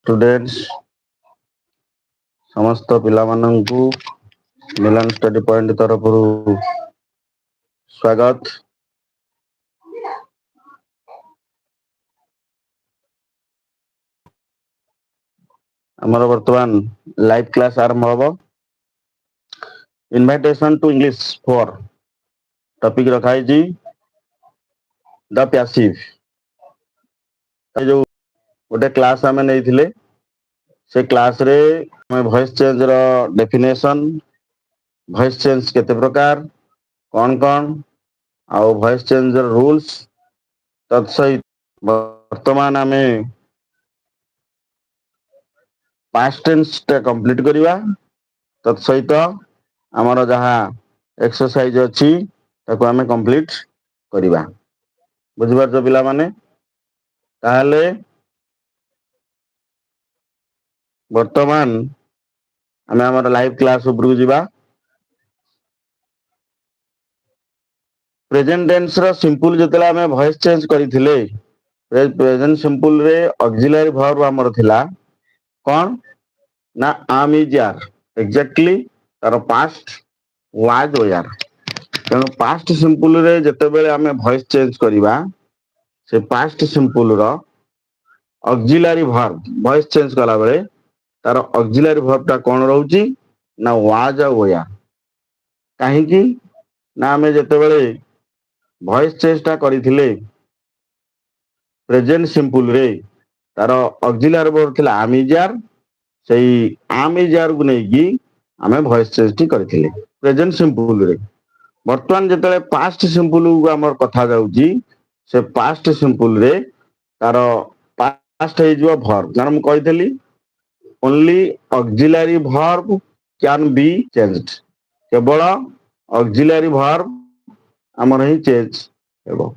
Students समस्त पिलामानंकु मिलन study point तरफ स्वागत। आमर वर्तमान लाइव क्लास आरंभ होबो। इनविटेशन टू इंग्लिश 4 टॉपिक रखाई जी द पैसिव। जो गोटे क्लास आमे नै थिले से क्लास रे वॉइस चेंज रो डेफिनेशन, वॉइस चेंज केते प्रकार कौन कौन आउ वॉइस चेंज रो रूल्स तत्सहित वर्तमान आमे पास्ट टेंस टा कंप्लीट करिवा। तत्सहित आमर जहा एक्सरसाइज अछि ताको आमे कंप्लीट करिवा। बुझि पारछ पिला माने? ताहले वर्तमान आमे हमर लाइव क्लास उपरु जिबा। प्रेजेंट टेंस रो सिंपल जतला आमे वॉइस चेंज करिथिले प्रेजेंट सिंपल रे ऑक्सिलरी वर्ब हमर थिला कौन ना am is are एग्जैक्टली तार पास्ट वाज वेयर। तेणु पास्ट सिंपल रे जते बेले आमे वॉइस चेंज करिवा से पास्ट सिंपल रो ऑक्सिलरी वर्ब वॉइस चेंज कला बेले तार ऑक्सिलरी वर्ब टा कोन रहउची ना वाज आ वेयर। काहे कि ना आमे जते बेले वॉइस चेंज टा करिथिले प्रेजेंट सिंपल रे तार ऑक्सिलरी वर्ब थिला am is are सेही am is are को नै कि आमे वॉइस चेंज टी करिथिले प्रेजेंट सिंपल रे। वर्तमान जते पास्ट सिंपल को हमर कथा जाउची से पास्ट सिंपल रे तार पास्ट हे जो वर्ब जन हम कहितली only auxiliary verb can be changed. केवल ऑक्सिलरी वर्ब हमर ही चेंज हेबो।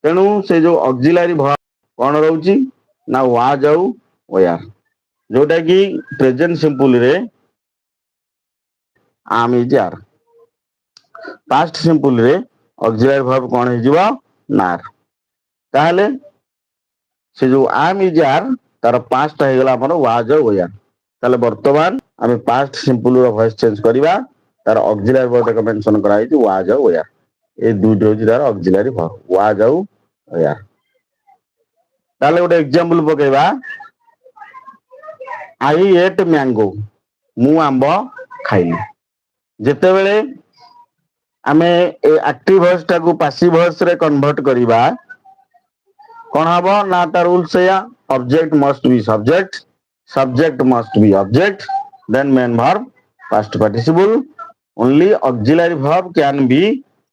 तेणु से जो ऑक्सिलरी वर्ब कोन रहउची ना वाज आउ वेयर, जोटा कि प्रेजेंट सिंपल रे am is are। Past simple रे ऑक्सिलरी वर्ब कोन हे जिवो नार। ताहले से जो am is are तार पास्ट हे गला हमर वाज आउ वेयर। ताले वर्तमान आमे पास्ट सिंपल रो वॉइस चेंज करिवा तार ऑक्सिलरी वर्ब का मेंशन कराई कि वाज आउ वेयर। ए दुइट होची तार ऑक्सिलरी वर्ब वाज आउ वेयर। ताले गोटे एग्जांपल पकेबा I ate mango मु आंबो खाइली। जेते बेले आमे ए एक्टिव वॉइस टा को पैसिव वॉइस रे कन्वर्ट करिवा कोन हबो ना तार रूल सेया object must be subject, subject must be object, then main verb past participle, only auxiliary verb can be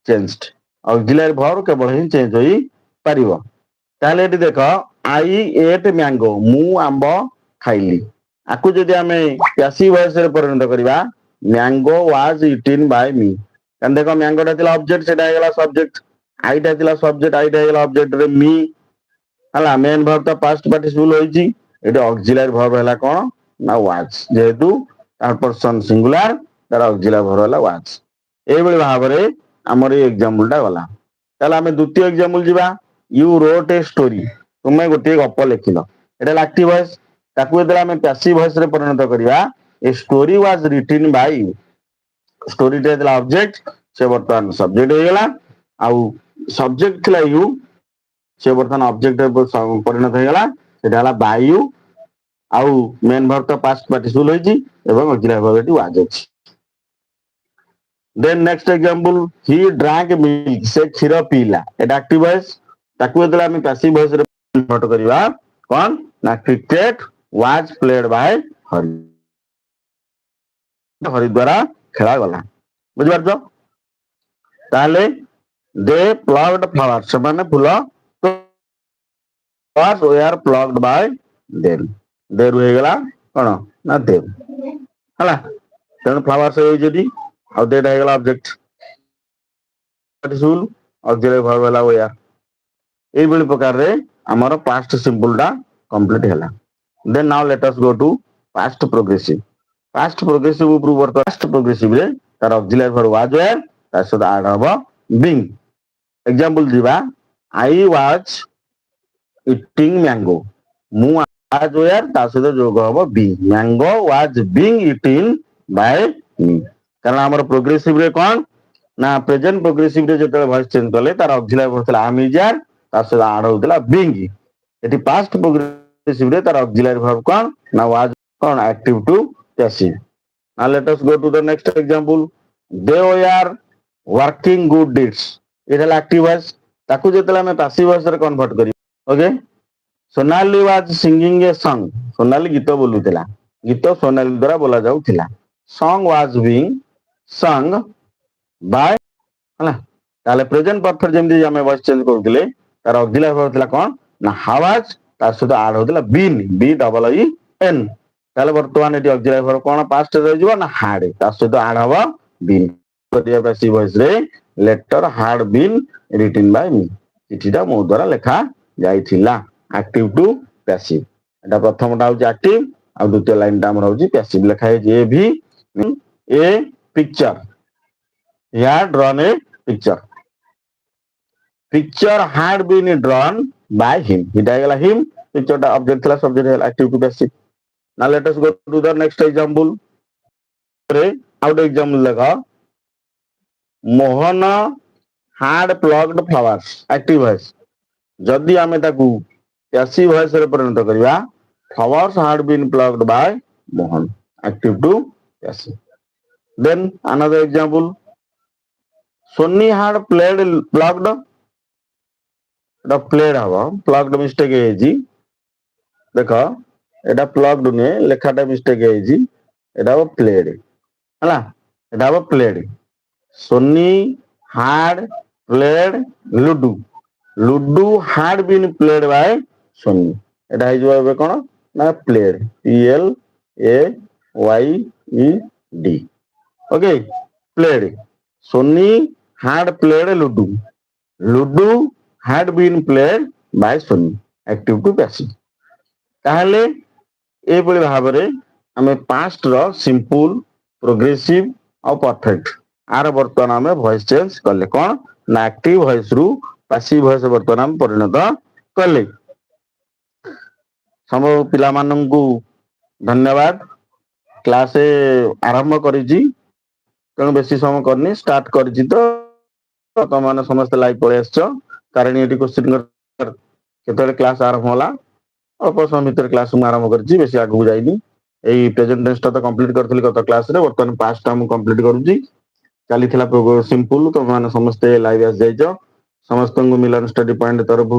changed. Auxiliary verb केवल ही चेंज होई परिबो। ताले एटी देखो I ate mango मु आंबो खाइली। आकु जदि आमे पैसिव वॉइस रे परिणत करिवा मैंगो वाज इटेन बाय मी। कन देखो मैंगो टा थिला ऑब्जेक्ट सेटा हे गला सब्जेक्ट, आई टा थिला सब्जेक्ट आई टा हे गला ऑब्जेक्ट रे मी हला मेन वर्ब ता पास्ट पार्टिसिपल होईची। एटा ऑक्सिलरी वर्ब हैला कोन ना वाज, जेहेतु तार पर्सन सिंगुलर तार ऑक्सिलरी वर्ब हैला वाज। ए बेले भाबरे हमर ए एग्जांपल टा गला। ताले आमे द्वितीय एग्जांपल जिबा यू रोट ए स्टोरी तुमे गोटे गप लिखिलो। एटा एक्टिव वॉइस ताकू एतला आमे पैसिव वॉइस रे परिणत करिवा a story was written by you. Story टे दिला ऑब्जेक्ट से वर्तमान सब्जेक्ट हो गेला आउ सब्जेक्ट थिला यू से वर्तमान ऑब्जेक्ट परिणत हो गेला सेटा हला बाय यू आउ मेन वर्ब तो पास्ट पार्टिसिपल होईची एवं ऑक्सिलरी वर्ब एटी वाज अछि। Then next example he drank milk से क्षीर पीला। एटा एक्टिव वॉइस ताकू एतला आमे पैसिव वॉइस रे कन्वर्ट करिवा कोन ना cricket was played by Hari. Hari द्वारा खेला गला। बुझ पारछो? ताले दे प्लग्ड फ्लावर से माने फूल flowers were plucked by them. देर हो गेला कोन ना देम हला। तेन फ्लावर्स होई जदी आ देट हे गला ऑब्जेक्ट पार्टिसिपल ऑक्सिलरी वर्ब हैला वेयर। ए बेले प्रकार रे हमर पास्ट सिंपल टा कंप्लीट हैला। Then now let us go to past progressive. Past progressive उपरु पास्ट प्रोग्रेसिव रे तार ऑक्सिलरी वर्ब वाज वेयर तार सहित ऐड हबो बीइंग। एग्जांपल दिबा आई वाज इटिंग मैंगो मु was where ତା ସହିତ ଯୋଗ ହବ being. Mango was being eaten by me. କାରଣ ଆମର ପ୍ରୋଗ୍ରେସିଭ ରେ କଣ ନା ପ୍ରେଜେଣ୍ଟ ପ୍ରୋଗ୍ରେସିଭ ରେ ଯେତେବେଳେ ଭଏସ ଚେଞ୍ଜ କଲେ ତାର ଅକ୍ସିଲାରୀ ଭର୍ବ ଥିଲା am is are ତା ସହିତ ଆଡ ହଉଥିଲା being. ଏଠି ପାଷ୍ଟ ପ୍ରୋଗ୍ରେସିଭ ରେ ତାର ଅକ୍ସିଲାରୀ ଭର୍ବ କଣ ନା was କଣ active to passive. Now let us go to the next example. They were working good deeds. ଏଇଟା ହେଲା active voice. ତାକୁ ଯେତେବେଳେ ଆମେ passive voice ରେ କନଭର୍ଟ କରିବା okay Sonali was singing a song Sonali गीत बोलुଥିଲା गीत सोनाली द्वारा बोला जाउଥିଲା song was being song by ହେଲା ताले प्रेजेंट परफेक्ट जेमति हमें वॉइस चेंज करथिले तार ऑक्सिलरी वर्ब थिला कोन ना हावाज तार सहित ऐड होथिला been B double E N ताले वर्तमान एटी ऑक्सिलरी वर्ब कोन पास्ट रे जिवो ना हाड तार सहित ऐड हबो बीन करिया पैसिव वॉइस रे letter had been written by me चिठीटा मो द्वारा लेखा जाइथिला एक्टिव टू पैसिव एटा प्रथमटा होची एक्टिव आ द्वितीय लाइनटा हमर होची पैसिव लेखा है जे भी ए पिक्चर या drawn a picture picture had been drawn by him it आइगला him पिक्चर टा ऑब्जेक्ट थिला सब्जेक्ट है active to passive now let us go to the next example रे आउट एग्जांपल देखा Mohan had plucked flowers active voice जदि आमे ताकू पैसिव वॉइस रे परिणत करिवा flowers had been plucked by Mohan active to passive then another example Sonny had played plucked Etah played हवा प्लग्ड मिस्टेक है जी देखो एटा प्लग्ड ने लेखाटा मिस्टेक है जी एटा वो प्लेड हला एटा वो played Soni had played ludo ludo had been played by Soni एटा है जो एबे कोन ना played P L A Y E D okay played Soni had played ludo ludo had been played by Sony active to passive ताहले ए बळी भाबरे हमें पास्ट रो simple progressive और परफेक्ट आर वर्तमान हमें वॉइस चेंज करले कोन ना एक्टिव वॉइस रु पैसिव वॉइस वर्तमान हम परिणत करले सब पिला माननकु धन्यवाद क्लास आरंभ करिजी तेणु बेसी समय करनी स्टार्ट करिजी तो तुम माने समस्त लाइव पळे आछो कारण ये क्वेश्चन केतले क्लास आरंभ होला अल्प समय भीतर क्लास मु आरंभ करछि बेसी आगु जाइनी एई प्रेजेंटेशन तो कंप्लीट करथली गत क्लास रे वर्तमान पास्ट हम कंप्लीट करूछि चली थिला सिंपल तो माने समस्त लाइव आस जाइछो समस्त को मिलन स्टडी पॉइंट तरफ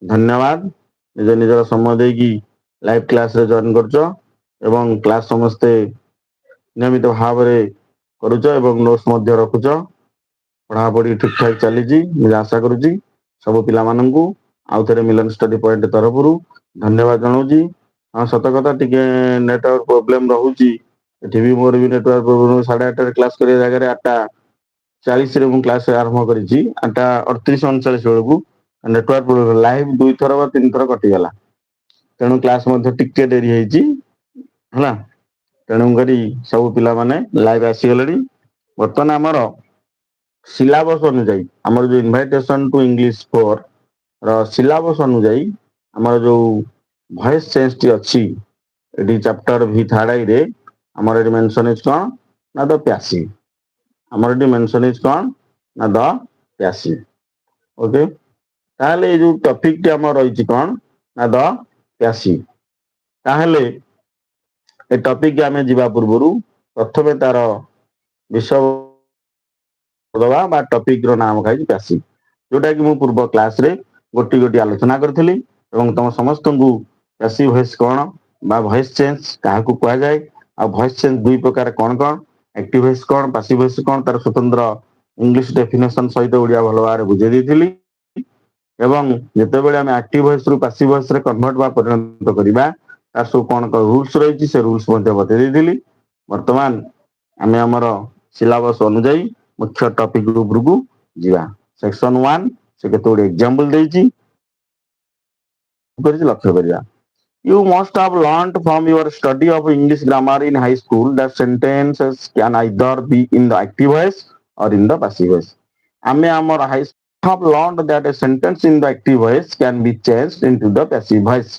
धन्यवाद निज निजर समय देकी लाइव क्लास रे जॉइन करछो एवं क्लास समस्त नियमित भाव रे करूछो एवं नोट्स मध्य रखुछो पढ़ापढ़ी ठीक ठाक चली मुझे आशा करुँची सब पिला माननकु आउ थे मिलन स्टडी पॉइंट तरफ धन्यवाद जनाऊँगी हाँ सत कथा टिके नेटवर्क प्रोब्लेम रोची एटी भी मोर भी नेटवर्क प्रोब्लेम 8:30 क्लास कर जगह 8:40 रे क्लास आरंभ करी 8:38 बेलू नेटवर्क प्रोब्लेम लाइव 2 थर 3 थर कटिगला तेणु क्लास टिके डेरी है तेणु करी सब पिला माने लाइव आसीगले बर्तमान आमर सिलेबस अनुଯାୟୀ ଆମର जो इनविटेशन टू इंग्लिश 4 ର सिलेबस अनुଯାୟୀ ଆମର जो वॉइस चेंज टी अछि एडी चैप्टर भी थर्ड आई रे हमर एडी मेंशन इज कोन ना द पैसिव हमर एडी मेंशन इज कोन ना द पैसिव ओके ताहले जो टॉपिक टी हमर रही छि कोन ना द पैसिव ताहले ए टॉपिक के हमें जीवा पूर्वरु प्रथमे तार विषय दवा बा टॉपिक रो नाम खाई पैसिव जोटा कि मु पूर्व क्लास रे गोटी गोटी आलोचना करथली एवं तुम समस्त को पैसिव वॉइस कोन बा वॉइस चेंज काहा को कहा जाए आ वॉइस चेंज दुई प्रकार कोन कोन एक्टिव वॉइस कोन पैसिव वॉइस कोन तार स्वतंत्र इंग्लिश डेफिनेशन सहित ओडिया भलो बारे बुझे देथिली एवं जते बेले हम एक्टिव वॉइस रु पैसिव वॉइस रे कन्वर्ट बा परिणत करिबा तार सब कोन को रूल्स रही छि से रूल्स मध्ये बते देथिली वर्तमान हमें हमर सिलेबस अनुଯାୟୀ मुख्य टॉपिक ग्रुप को जीवा सेक्शन 1 से केतोड एग्जांपल देछि करि लक्ष्य करिया you must have learnt from your study of English grammar in high school that sentences can either be in the active voice or in the passive voice आमे हमर high school have learned that a sentence in the active voice can be changed into the passive voice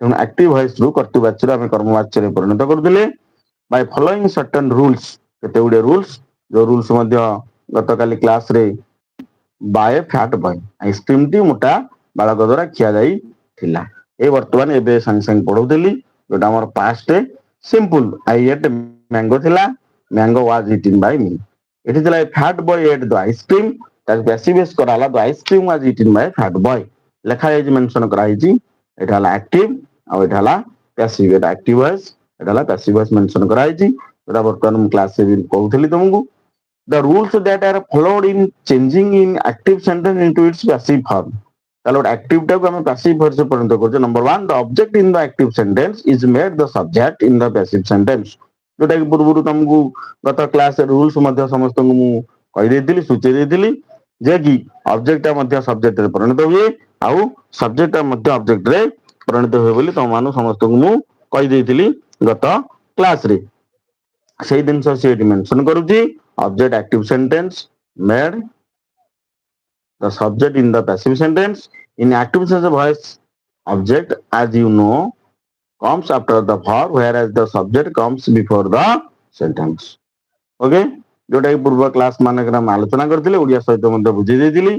ତେଣୁ active voice ରୁ କର୍ତ୍ତୃବାଚ୍ୟ ଆମେ କର୍ମବାଚ୍ୟରେ ପରିଣତ କରୁଥିଲେ Bai following ସର୍ଟନ rules. କେତେ ଗୁଡିଏ rules, ଯୋଉ ରୁଲ୍ସ ମଧ୍ୟ ଗତକାଲି କ୍ଲାସରେ ବାଏ ଫ୍ୟାଟ ବୟ ଆଇସ୍କ୍ରିମ ଟି ମୋଟା ବାଳକ ଦ୍ୱାରା ଖିଆ ଯାଇଥିଲା। ଏ ବର୍ତ୍ତମାନ ଏବେ ସାଙ୍ଗେ ସାଙ୍ଗେ ପଢଉଥିଲି ଯୋଉଟା ଆମର past simple. I ate mango ଥିଲା, mango was eaten by me. ଏଠି ଥିଲା fat boy ate the ice cream, ତାକୁ ପ୍ୟାସିଭ ଭଏସ କରାହେଲା the ice cream was eaten by fat boy. ଲେଖା ହେଇଛି, ମେନସନ କରାହେଇଛି। ଏଇଟା ହେଲା ଆକ୍ଟିଭ ଆଉ ଏଇଟା ହେଲା ପ୍ୟାସିଭ। ଏଟା ଆକ୍ଟିଭ ଭଏସ, ଏଟା ହେଲା ପ୍ୟାସିଭ ଭଏସ ମେନସନ କରାହେଇଛି। ଏଟା ବର୍ତ୍ତମାନ ମୁଁ କ୍ଲାସରେ କହୁଥିଲି ତମକୁ। The rules that are followed in changing in active sentence into its passive form. ତାହେଲେ ଗୋଟେ ଆକ୍ଟିଭ ଟାକୁ ଆମେ ପାସିଭ ଭଏସରେ ପରିଣତ କରୁଛେ। Number 1, the object in the active sentence is made the subject in the passive sentence. ଯୋଉଟା କି ପୂର୍ବରୁ ତମକୁ ଗତ କ୍ଲାସରେ ରୁଲ୍ସ ମଧ୍ୟ ସମସ୍ତଙ୍କୁ ମୁଁ କହିଦେଇଥିଲି, ସୂଚେଇ ଦେଇଥିଲି ଯେ କି ଅବଜେକ୍ଟ ଟା ମଧ୍ୟ ସବଜେକ୍ଟରେ ପରିଣତ ହୁଏ ଆଉ ସବଜେକ୍ଟ ଟା ମଧ୍ୟ ଅବଜେକ୍ଟରେ ପରିଣତ ହୁଏ ବୋଲି ତମମାନଙ୍କୁ ସମସ୍ତଙ୍କୁ ମୁଁ କହିଦେଇଥିଲି ଗତ କ୍ଲାସରେ। ସେଇ ଜିନିଷ ସେ ଏଠି ମେନସନ କରୁଛି। Object active sentence made the subject in the passive sentence. In active sentence voice, object as you know comes after the verb whereas the subject comes before the sentence. Okay, जोटा कि पूर्व class मानक हम आलोचना करथिले, ओडिया सहित मध्य बुझेई देथिली।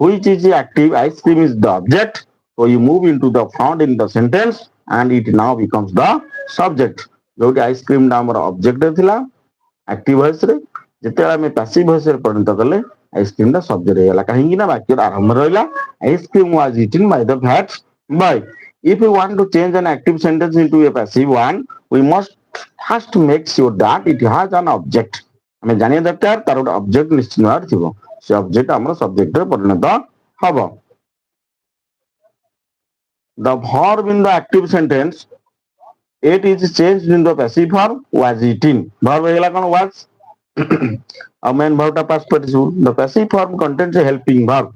Which is active, ice cream is the object, so you move into the front in the sentence and it now becomes the subject. जोटी ice cream टा हमर ऑब्जेक्ट थिला एक्टिव वॉइस रे, ଯେତେବେଳେ ଆମେ ପାସିଭ ଭଏସ ରେ ପରିଣତ କଲେ ଆଇସ୍କ୍ରିମ ଟା ଶବ୍ଦରେ ହେଇଗଲା। କାହିଁକି ନା ବାକ୍ୟର ଆରମ୍ଭ ରହିଲା ice cream was eaten Bai the fat boy. If we want to change an active sentence into a passive one, we must first make sure that it has an object. ଆମେ ଜାଣିବା ଦରକାର ତାର ଗୋଟେ ଅବଜେକ୍ଟ ନିଶ୍ଚିତ ଭାବରେ ଥିବ। ସେ ଅବଜେକ୍ଟ ଆମର ସବଜେକ୍ଟରେ ପରିଣତ ହବ। The verb in the active sentence, it is changed in the passive form was eaten. verb ହେଇଗଲା କଣ was ଆଉ main verb ଟା past participle. The passive form contains a helping verb.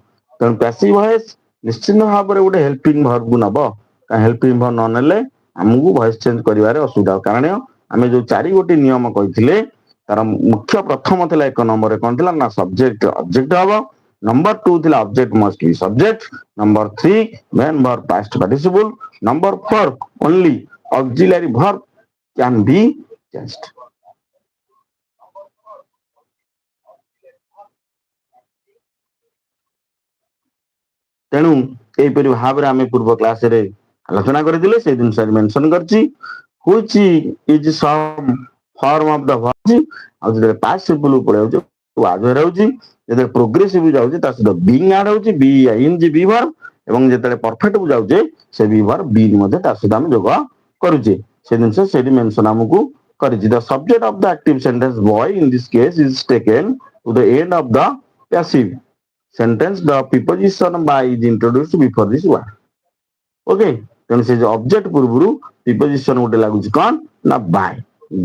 ତେଣୁ passive voice ନିଶ୍ଚିତ ଭାବରେ ଗୋଟେ helping verb କୁ ନବ। helping verb ନ ନେଲେ ଆମକୁ voice change କରିବାରେ ଅସୁବିଧା ହବ। କାରଣ ଆମେ ଯୋଉ 4 ଗୋଟି ନିୟମ କହିଥିଲେ ତାର ମୁଖ୍ୟ ପ୍ରଥମ ଥିଲା 1 ନମ୍ବରରେ କଣ ଥିଲା ନା ସବଜେକ୍ଟ ଅବଜେକ୍ଟ ହବ। ନମ୍ବର 2 ଥିଲା object must be subject. Number 3 main verb past participle. Number 4 only auxiliary verb can be changed. ତେଣୁ ଏହିପରି ଭାବରେ ଆମେ ପୂର୍ବ କ୍ଲାସରେ ଆଲୋଚନା କରିଥିଲେ। ସେଇ ଜିନିଷ ମେନସନ କରିଛି। which is some form of the verb। ଆଉ ଯେତେବେଳେ past simple ପଳେଇ ଯାଉଛି was ରହୁଛି, ଯେତେବେଳେ ପ୍ରୋଗ୍ରେସିଭ ଯାଉଛି ତା ସହିତ being add ହଉଛି ing be verb, ଏବଂ ଯେତେବେଳେ ପରଫେକ୍ଟ କୁ ଯାଉଛେ ସେ be verb being ମଧ୍ୟ ତା ସହିତ ଆମେ ଯୋଗ କରୁଛେ। ସେ ଜିନିଷ ସେଠି ମେନସନ ଆମକୁ କରିଛି। the subject of the active sentence boy in this case is taken to the end of the passive sentence. The preposition by is introduced before this word. Okay, ତେଣୁ ସେ ଯୋଉ ଅବଜେକ୍ଟ ପୂର୍ବରୁ ପ୍ରିପୋଜିସନ ଗୋଟେ ଲାଗୁଛି କଣ ନା ବାଇ।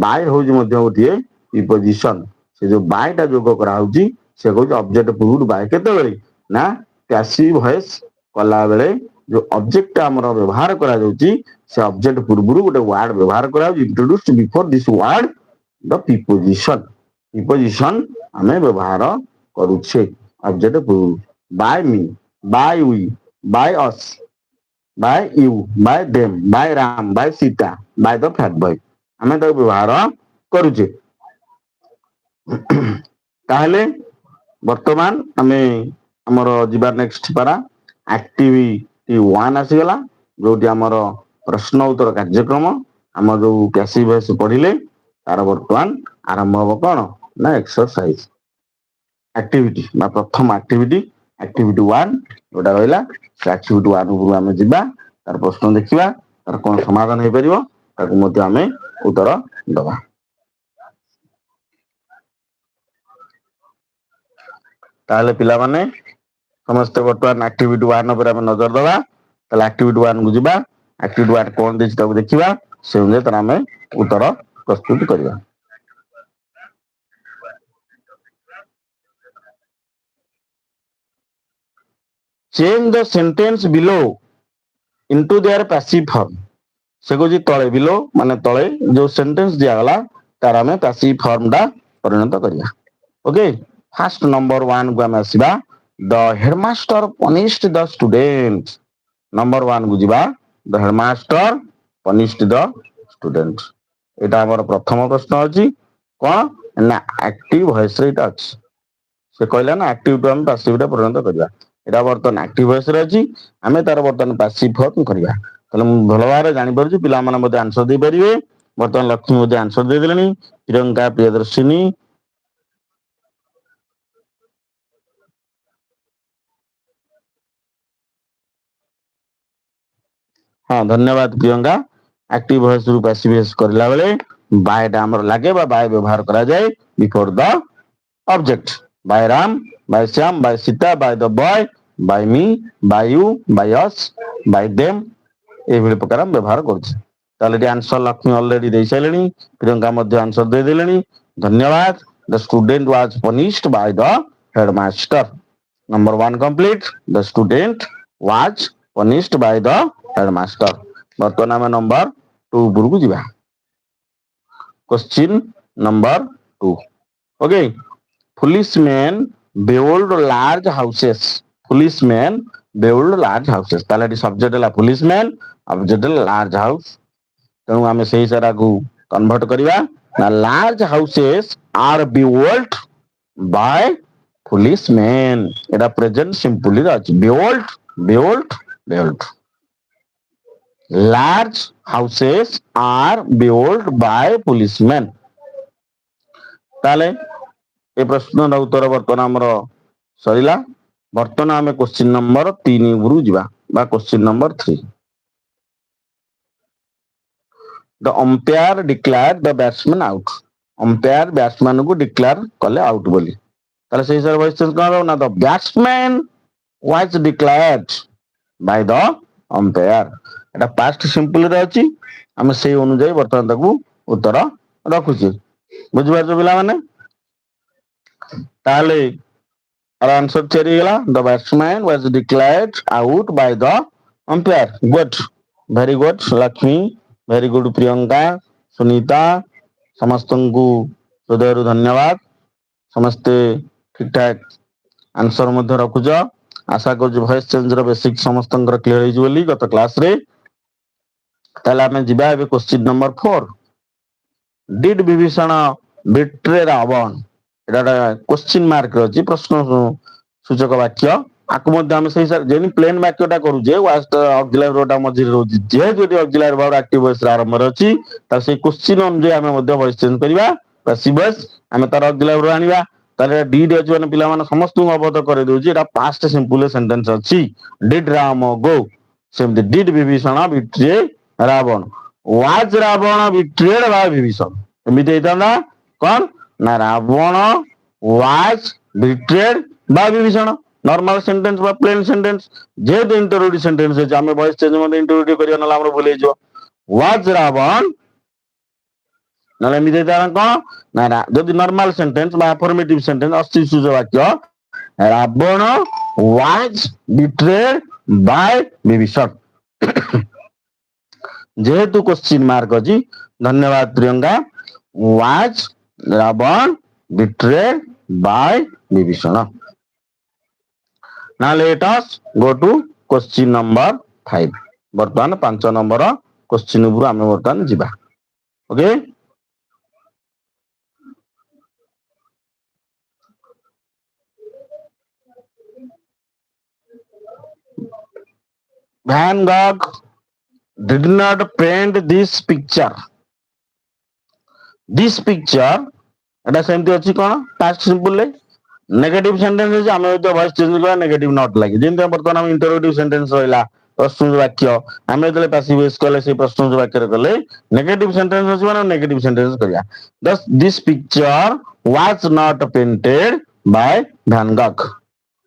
ବାଇ ହଉଛି ମଧ୍ୟ ଗୋଟିଏ ପ୍ରିପୋଜିସନ। ସେ ଯୋଉ ବାଇ ଟା ଯୋଗ କରାହଉଛି ସେ କହୁଛି ଅବଜେକ୍ଟ ପୂର୍ବରୁ ବାଇ କେତେବେଳେ ନା ପ୍ୟାସିଭ ଭଏସ କଲା ବେଳେ ଯୋଉ ଅବଜେକ୍ଟ ଟା ଆମର ବ୍ୟବହାର କରାଯାଉଛି ସେ ଅବଜେକ୍ଟ ପୂର୍ବରୁ ଗୋଟେ ୱାର୍ଡ ବ୍ୟବହାର କରାଯାଉଛି introduced before this ward the preposition. Preposition ଆମେ ବ୍ୟବହାର କରୁଛେ ଅବଜେକ୍ଟ ପୂର୍ବରୁ। ବାଇ ମି, Bai wi, Bai us, by you, by them, by Ram, by Sita, by the fat boy ଆମେ ତାକୁ ବ୍ୟବହାର କରୁଛେ। ତାହେଲେ ବର୍ତ୍ତମାନ ଆମେ ଆମର ଯିବା ନେକ୍ସଟ ପାରା ଆକ୍ଟିଭିଟି 1 ଆସିଗଲା, ଯୋଉଠି ଆମର ପ୍ରଶ୍ନ ଉତ୍ତର କାର୍ଯ୍ୟକ୍ରମ। ଆମ ଯୋଉ ପ୍ୟାସିଭ ଭଏସ ପଢିଲେ ତାର ବର୍ତ୍ତମାନ ଆରମ୍ଭ ହବ କଣ ନା ଏକ୍ସରସାଇଜ ଆକ୍ଟିଭିଟି ବା ପ୍ରଥମ ଆକ୍ଟିଭିଟି 1 ଯୋଉଟା ରହିଲା। ସେ ଆକ୍ଟିଭିଟି 1 ଉପରକୁ ଆମେ ଯିବା, ତାର ପ୍ରଶ୍ନ ଦେଖିବା, ତାର କଣ ସମାଧାନ ହେଇପାରିବ ତାକୁ ମଧ୍ୟ ଆମେ ଉତ୍ତର ଦବା। ତାହେଲେ ପିଲାମାନେ ସମସ୍ତେ ବର୍ତ୍ତମାନ ଆକ୍ଟିଭିଟି 1 ଉପରେ ଆମେ ନଜର ଦବା। ତାହେଲେ ଆକ୍ଟିଭିଟି 1 କୁ ଯିବା। ଆକ୍ଟିଭିଟି 1 କଣ ଦେଇଛି ତାକୁ ଦେଖିବା, ସେ ଅନୁଯାୟୀ ତାର ଆମେ ଉତ୍ତର ପ୍ରସ୍ତୁତ କରିବା। Change the sentence below into their passive form। ସେ କହୁଛି ତଳେ ବିଲୋ ମାନେ ତଳେ ଯୋଉ ସେଣ୍ଟେନ୍ସ ଦିଆଗଲା ତାର ଆମେ ପାସିଭ ଫର୍ମ ଟା ପରିଣତ କରିବା। ଓକେ, ଫାଷ୍ଟ ନମ୍ବର 1 କୁ ଆମେ ଆସିବା। ଦ ହେଡମାଷ୍ଟର ପନିଶ୍ଡ ଦ ଷ୍ଟୁଡେଣ୍ଟ। ନମ୍ବର 1 କୁ ଯିବା। The headmaster punished the student. एटा हमर प्रथम प्रश्न अछि कोन ना एक्टिव वॉइस रे एटा अछि से कहला ना एक्टिव टू हम पैसिव रे परिणत करबा एटा बर्तन एक्टिव वॉइस रे अछि हमें तार बर्तन पैसिव फॉर्म करबा तले मु भलो भाबरे जानि परछु पिला माने मध्ये आंसर दे परिबे बर्तन लक्ष्मी मध्ये आंसर दे देलेनी प्रियंका प्रियदर्शिनी हाँ धन्यवाद प्रियंका एक्टिव वॉइस रु पैसिव वॉइस करला बेले बाय टा हमर लागे बा बाय व्यवहार करा जाए before the object by Ram by Shyam by Sita by the boy by me by you by us by them एभଳି प्रकार हम व्यवहार କରୁଛେ ତାହେଲେ ଏଠି ଆନ୍ସର ଲକ୍ଷ୍ମୀ ଅଲରେଡି ଦେଇ ସାରିଲେଣି ପ୍ରିୟଙ୍କା ମଧ୍ୟ ଆନ୍ସର ଦେଇ ଦେଲେଣି ଧନ୍ୟବାଦ the student was punished by the headmaster number 1 complete the student was punished by the headmaster ବର୍ତ୍ତମାନ ଆମେ ନମ୍ବର 2 ଉପରକୁ ଯିବା question number 2 okay policemen build large houses policemen build large houses ताले एटी सब्जेक्ट है policemen ऑब्जेक्ट लार्ज हाउस तेणु आम से सारा को कन्वर्ट करवा ना large houses are built by policeman एटा प्रेजेंट सिंपली अछि built built built large houses are built by policeman ताले ए प्रश्न उत्तर बर्तमान हमर सरिला बर्तमान आम क्वेश्चन नंबर 3 उपरु जिबा बा question number 3 The umpire declared the batsman out. Umpire batsman को declare कले out बोली ताले सही सर वॉइस चेंज करो ना the batsman was declared by the umpire Etah past simple रे अछि हम सेही अनुसार वर्तमान ताकू उत्तर रखुची बुझि पारछो पिला माने ताले आंसर चेरी गेला the batsman was declared out by the umpire good very good Lakshmi very good Priyanka Sunita समस्त को हृदय धन्यवाद समस्ते ठीक ठाक आंसर मध्य रखुच आशा कर वॉइस चेंज रो बेसिक समस्त क्लियर हो बोली गत क्लास रे ताले आमे जिबा एबे question number 4 did Vibhishan betray Ravan एटा क्वेश्चन मार्क अछि प्रश्न सूचक वाक्य आकु मध्य हम सही सर जेनी प्लेन वाक्यटा करूजे वास्ट ऑक्सिलरी वर्बटा मझिर रहउछि जे जदि ऑक्सिलरी वर्ब एक्टिव वॉइस आरंभ रहछि त से क्वेश्चन अनुसार हम मध्य वॉइस चेंज करिवा पैसिव वॉइस हम तार ऑक्सिलरी वर्ब आनिबा ताले डिड अछि माने पिला माने समस्त को अवगत करे दउछि एटा पास्ट सिंपल सेंटेंस अछि did Ram go same did Vibhishan betray Ravan was Ravan betrayed by Vibhishan एमिति हेताना कोन ना Ravan was betrayed by Vibhishan normal sentence बा प्लेन सेंटेंस जे द इंटरोगेटिव सेंटेंस है हमें वॉइस चेंज में इंटरोगेटिव करिया नला हमरो भूले जो वाज रावण नले एमिति हेताना कोन ना जदि नॉर्मल सेंटेंस बा अफर्मेटिव सेंटेंस अस्ति सूचक वाक्य Ravan was betrayed by Vibhishan जेहेतु क्वेश्चन मार्क अछि धन्यवाद Priyanka was Ravan betrayed by Vibhishan now let us go to question number 5 वर्तमान 5 नंबर क्वेश्चन उपरु आमे वर्तमान जिबा okay Van Gogh did not paint this picture एटा सेमति अछि कोन पास्ट सिंपल ले नेगेटिव सेंटेंस अछि हमें तो वॉइस चेंज करा नेगेटिव नॉट लागे जेंते वर्तमान हम इंटरोगेटिव सेंटेंस रहला प्रश्न वाक्य हमें जले पैसिव वॉइस कले से प्रश्न वाक्य रे कले नेगेटिव सेंटेंस अछि माने नेगेटिव सेंटेंस करिया thus this picture was not painted by Van Gogh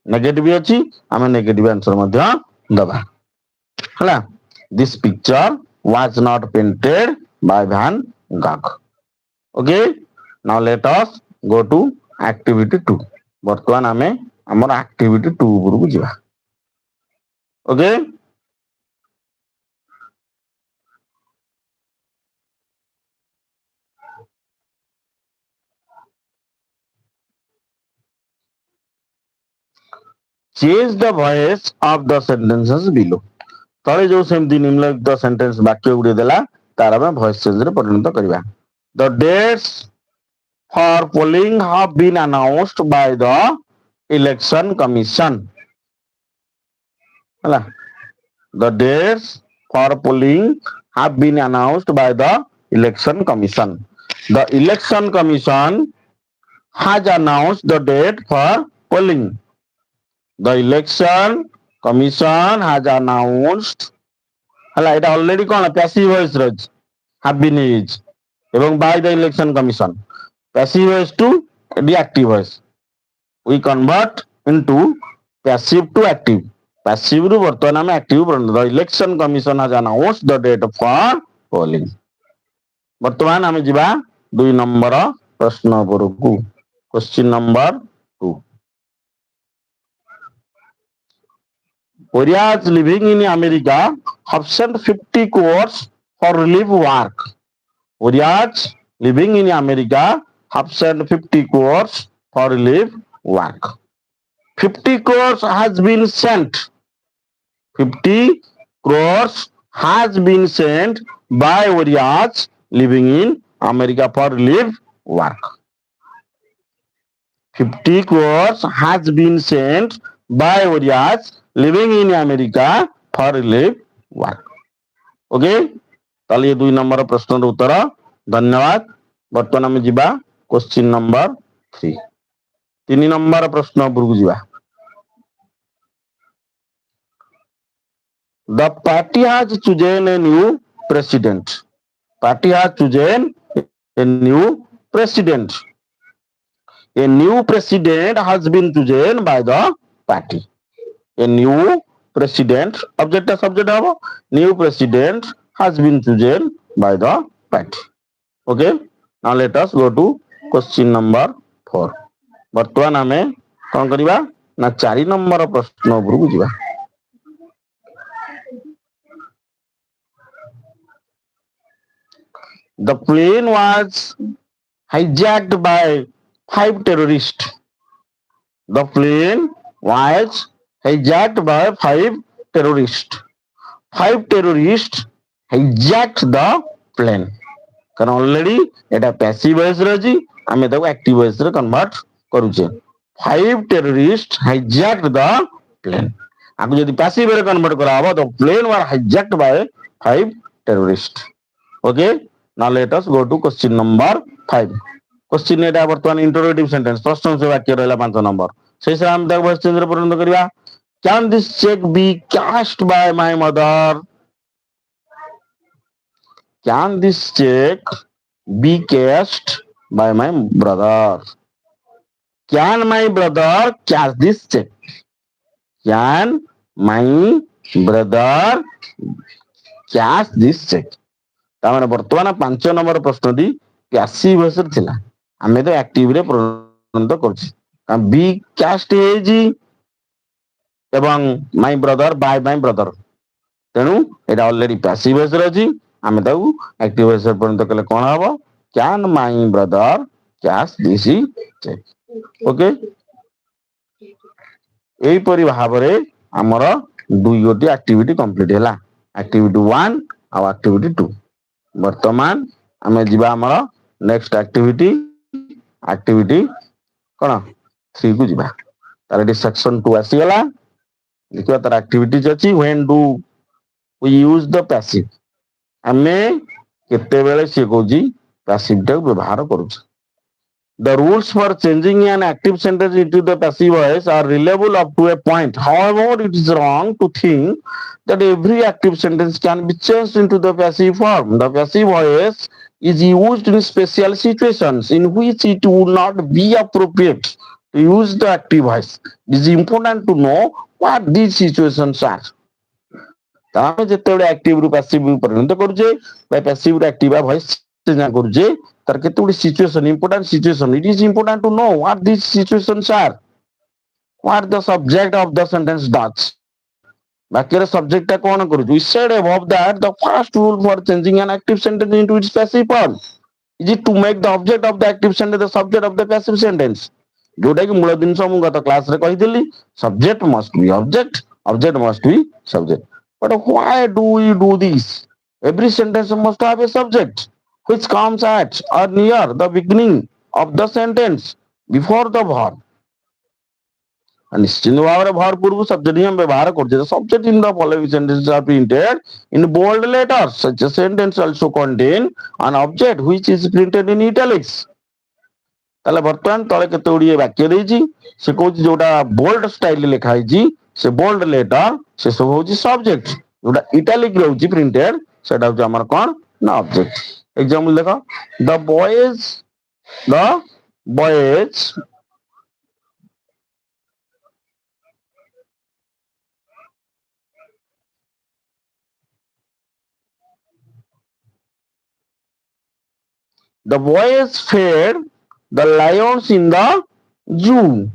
negative अछि हमें नेगेटिव आंसर मध्य दबा हला this picture was not painted by Van Gogh okay now let us go to activity 2 वर्तमान आमे हमर एक्टिविटी 2 उपरକୁ ଯିବା okay change the voice of the sentences below तले जो सेमती निम्नलिखित सेंटेंस वाक्य गुडी देला तार आमे वॉइस चेंज रे परिणत करबा। The dates for polling have been announced by the election commission हला। The dates for polling have been announced by the election commission. The election commission has announced the date for polling. The election commission has announced हला एटा already कोन passive voice रज have been used एवं by the election commission passive voice to the active voice we convert into passive to active passive ru वर्तमान में active बन the election commission has announced the date for polling। वर्तमान हमें जिबा 2 number प्रश्न परकू। Question number 2. Warriors living in America have sent 50 crores for relief work. Warriors living in America have sent 50 crores for relief work. 50 crores has been sent. 50 crores has been sent by warriors living in America for relief work. 50 crores has been sent by warriors living in America for relief work. Okay ताले ये 2 number प्रश्न रो उत्तर। धन्यवाद। वर्तमान में जिबा question number 3। 3 number प्रश्न पुरकु जिबा। The party has chosen a new president. Party has chosen a new president. A new president has been chosen by the party. A new president, object or subject of new president has been chosen by the party. Okay. Now let us go to question number 4. वर्तमान हमें कौन करिबा ना 4 number प्रश्न उपरकु जिबा। The plane was hijacked by 5 terrorists. The plane was hijacked by 5 terrorists. 5 terrorists hijacked the plane. कारण already एटा passive voice रजी हमें ताको एक्टिव वॉइस रे कन्वर्ट करूचे। 5 terrorists hijacked the plane. आगु यदि पैसिव रे कन्वर्ट करा हो तो plane was hijacked by 5 terrorists. Okay, now let us go to question number 5. Question एटा वर्तमान इंटरोगेटिव सेंटेंस प्रश्न से वाक्य रहला 5 नंबर से से हम तक वॉइस चेंज रे परिणत करबा। Can this cheque be cashed by my mother. Can this cheque be cashed by my brother. Can my brother cash this cheque. Can my brother cash this cheque. तामाने वर्तमान 5 number प्रश्न दी passive voice रे थिला आमे तो active रे परिणत करछि। बी कैस्ट हेजी एवं my brother by my brother तेनु एटा ऑलरेडी पैसिव वॉइस रे अछि आमे ताऊ एक्टिव वॉइस रे परिणत कले कोन हबो can my brother cash this cheque. Okay एई परि भाबरे हमर 2 गोटी एक्टिविटी कंप्लीट हैला। एक्टिविटी 1 और एक्टिविटी 2। वर्तमान आमे जिबा हमर नेक्स्ट एक्टिविटी एक्टिविटी कोन 3 को जिबा। तार डी सेक्शन 2 आसी गला। देखियो तार एक्टिविटीज अछि when do we use the passive. हमें केते बेले से कोजी पैसिव टा व्यवहार करूछ। The rules for changing an active sentence into the passive voice are reliable up to a point. However, it is wrong to think that every active sentence can be changed into the passive form. The passive voice is used in special situations in which it would not be appropriate to use the active voice. It is important to know what these situations are. तामे जेतेबे active रु passive परिणत करूजे बा passive रु active voice change करूजे तार केतेबे situation important situation it is important to know what these situations are, what the subject of the sentence does. वाक्य रे सब्जेक्ट ता कोन करू we said above that the first rule for changing an active sentence into its passive form is it to make the object of the active sentence the subject of the passive sentence. जोटा कि मूल दिन मु गत class रे कहि दिली subject must be object, object must be subject. But why do we do this? Every sentence must have a subject which comes at or near the beginning of the sentence before the verb. ନିଶ୍ଚିନ୍ତ ଭାବରେ ଭର ପୂର୍ବରୁ subject ହିଁ ଆମେ ବ୍ୟବହାର କରୁଛେ subject in the following sentence are printed in bold letters such a sentence also contain an object which is printed in italics ତାହେଲେ ବର୍ତ୍ତମାନ ତଳେ କେତେ ଗୁଡ଼ିଏ ବାକ୍ୟ ଦେଇଛି ସେ କହୁଛି ଯୋଉଟା ବୋଲ୍ଡ ଷ୍ଟାଇଲରେ ଲେଖା ହେଇଛି ସେ ବୋଲ୍ଡ ଲେଟର ସେ ସବୁ ହଉଛି ସବଜେକ୍ଟ ଯୋଉଟା ଇଟାଲିକ ରହୁଛି ପ୍ରିଣ୍ଟେଡ୍ ସେଟା ହଉଛି ଆମର କଣ ନା ଅବଜେକ୍ଟ ଏକ୍ସାମ୍ପଲ ଦେଖ ଦ boys The boys fed the lions in the zoo.